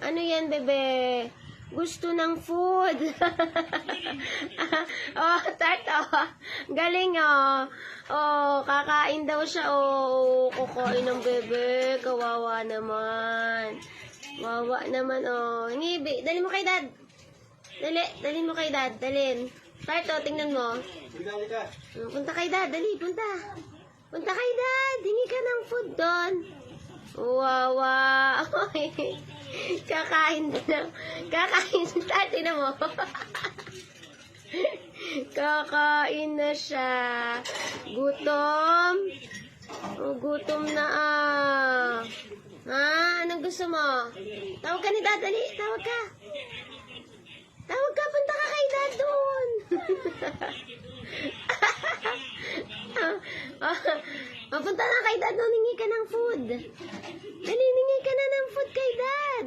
Ano yan, bebe? Gusto ng food. Oh, Tart, oh. Galing, oh. Oh, kakain daw siya, oh. Kukain ng bebe. Kawawa naman. Wawa naman, oh. Hingi, dali mo kay dad. Dali mo kay dad. Dalin. Tart, oh, tingnan mo. Punta kay dad, dali, punta. Punta kay dad. Hingi ka ng food doon. Wawa. Kakain na. Kakain. Tati na mo. Kakain na siya. Gutom. Oh, gutom na ah. Ha? Anong gusto mo? Tawag ka ni dad. Dali. Tawag ka. Tawag ka. Punta ka kay dad doon. Punta na kay dad doon. Hingi ka ng food. Dali, hingi ka na ng food kay dad.